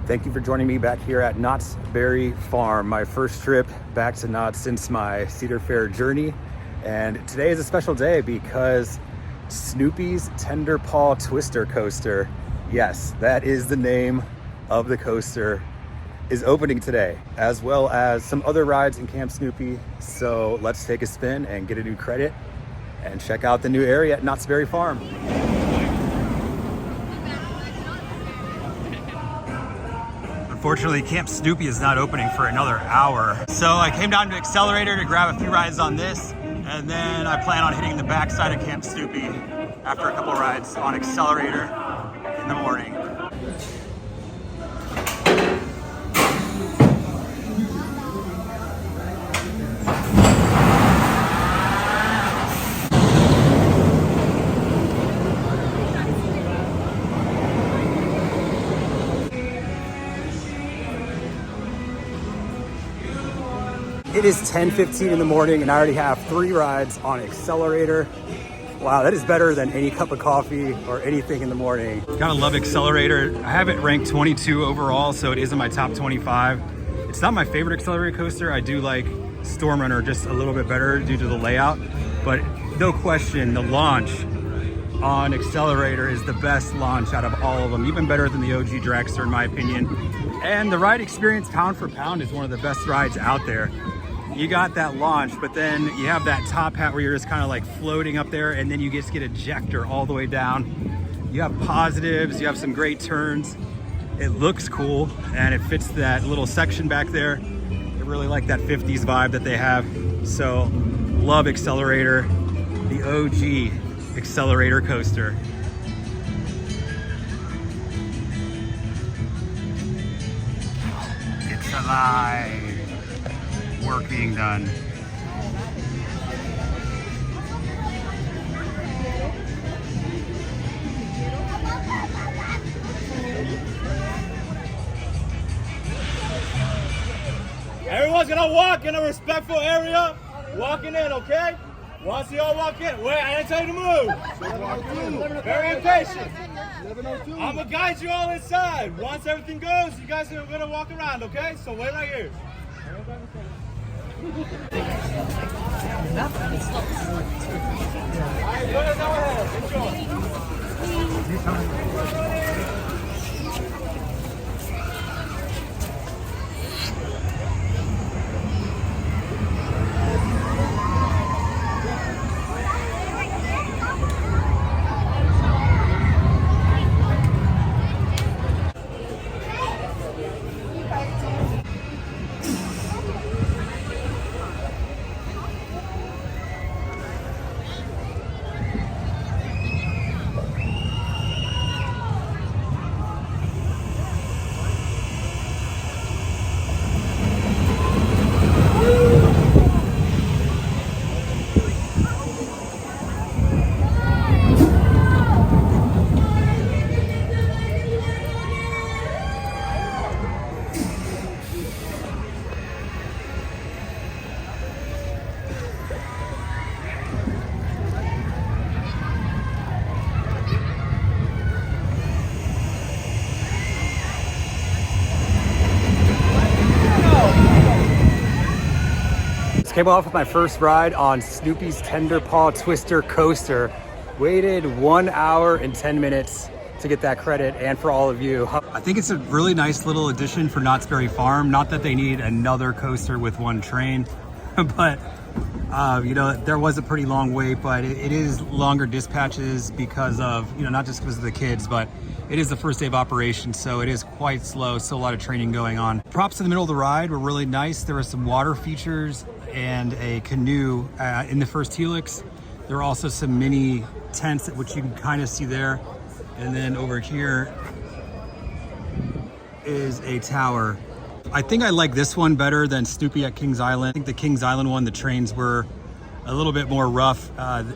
Thank you for joining me back here at Knott's Berry Farm, my first trip back to Knott since my Cedar Fair journey. And today is a special day because Snoopy's Tenderpaw Twister Coaster, yes, that is the name of the coaster, is opening today, as well as some other rides in Camp Snoopy. So let's take a spin and get a new credit and check out the new area at Knott's Berry Farm. Unfortunately, Camp Snoopy is not opening for another hour. So I came down to Xcelerator to grab a few rides on this, and then I plan on hitting the backside of Camp Snoopy after a couple rides on Xcelerator in the morning. It is 10:15 in the morning and I already have 3 rides on Xcelerator. Wow, that is better than any cup of coffee or anything in the morning. Gotta love Xcelerator. I have it ranked 22 overall, so it is in my top 25. It's not my favorite Xcelerator coaster. I do like Storm Runner just a little bit better due to the layout, but no question, the launch on Xcelerator is the best launch out of all of them, even better than the OG Dragster in my opinion. And the ride experience pound for pound is one of the best rides out there. You got that launch, but then you have that top hat where you're just kind of like floating up there, and then you just get ejector all the way down. You have positives, you have some great turns. It looks cool, and it fits that little section back there. I really like that 50s vibe that they have. So, love Xcelerator, the OG Xcelerator coaster. It's alive. Work being done. Everyone's gonna walk in a respectful area, walking in, okay? Once you all walk in, wait, I didn't tell you to move. Very impatient. I'm gonna guide you all inside. Once everything goes, you guys are gonna walk around, okay? So wait right here. Came off with my first ride on Snoopy's Tenderpaw Twister Coaster. Waited 1 hour and 10 minutes to get that credit, and for all of you. I think it's a really nice little addition for Knott's Berry Farm. Not that they need another coaster with one train, but you know, there was a pretty long wait, but it is longer dispatches because of, you know, not just because of the kids, but it is the first day of operation, so it is quite slow, still a lot of training going on. Props in the middle of the ride were really nice. There were some water features and a canoe in the first helix. There are also some mini tents, which you can kind of see there. And then over here is a tower. I think I like this one better than Snoopy at Kings Island. I think the Kings Island one, the trains were a little bit more rough.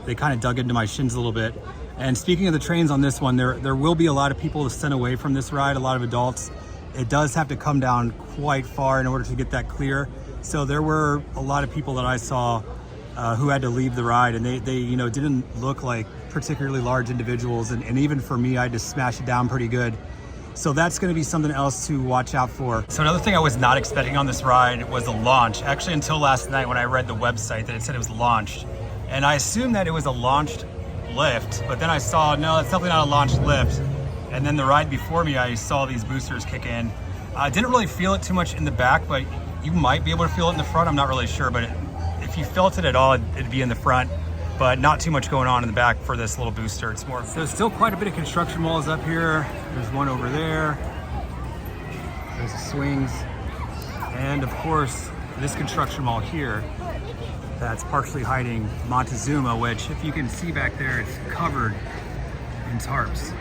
They kind of dug into my shins a little bit. And speaking of the trains on this one, there will be a lot of people sent away from this ride, a lot of adults. It does have to come down quite far in order to get that clear. So there were a lot of people that I saw who had to leave the ride, and they you know, didn't look like particularly large individuals. And even for me, I just smashed it down pretty good. So that's gonna be something else to watch out for. So another thing I was not expecting on this ride was the launch. Actually, until last night when I read the website that it said it was launched. And I assumed that it was a launched lift, but then I saw, no, it's definitely not a launched lift. And then the ride before me, I saw these boosters kick in. I didn't really feel it too much in the back, but you might be able to feel it in the front. I'm not really sure, but if you felt it at all, it'd be in the front, but not too much going on in the back for this little booster. It's more, so still quite a bit of construction walls up here. There's one over there. There's the swings. And of course, this construction wall here, that's partially hiding Montezuma, which if you can see back there, it's covered in tarps.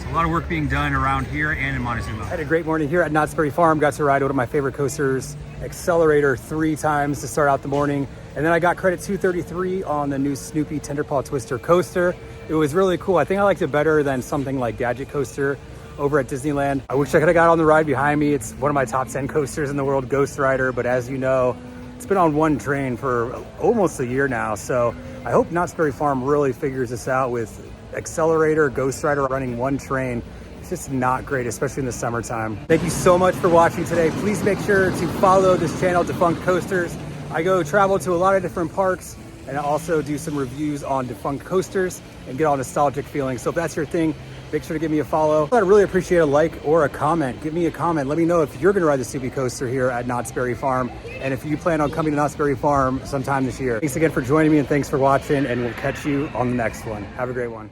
So a lot of work being done around here and in Montezuma. I had a great morning here at Knott's Berry Farm. Got to ride one of my favorite coasters, Xcelerator, 3 times to start out the morning. And then I got credit 233 on the new Snoopy Tenderpaw Twister coaster. It was really cool. I think I liked it better than something like Gadget Coaster over at Disneyland. I wish I could have got on the ride behind me. It's one of my top 10 coasters in the world, Ghost Rider. But as you know, it's been on one train for almost a year now. So I hope Knott's Berry Farm really figures this out with Xcelerator, Ghost Rider running one train. It's just not great, especially in the summertime. Thank you so much for watching today. Please make sure to follow this channel, Defunct Coasters. I go travel to a lot of different parks and I also do some reviews on defunct coasters and get all nostalgic feelings. So if that's your thing, make sure to give me a follow. I'd really appreciate a like or a comment. Give me a comment. Let me know if you're gonna ride the Snoopy coaster here at Knott's Berry Farm and if you plan on coming to Knott's Berry Farm sometime this year. Thanks again for joining me and thanks for watching, and we'll catch you on the next one. Have a great one.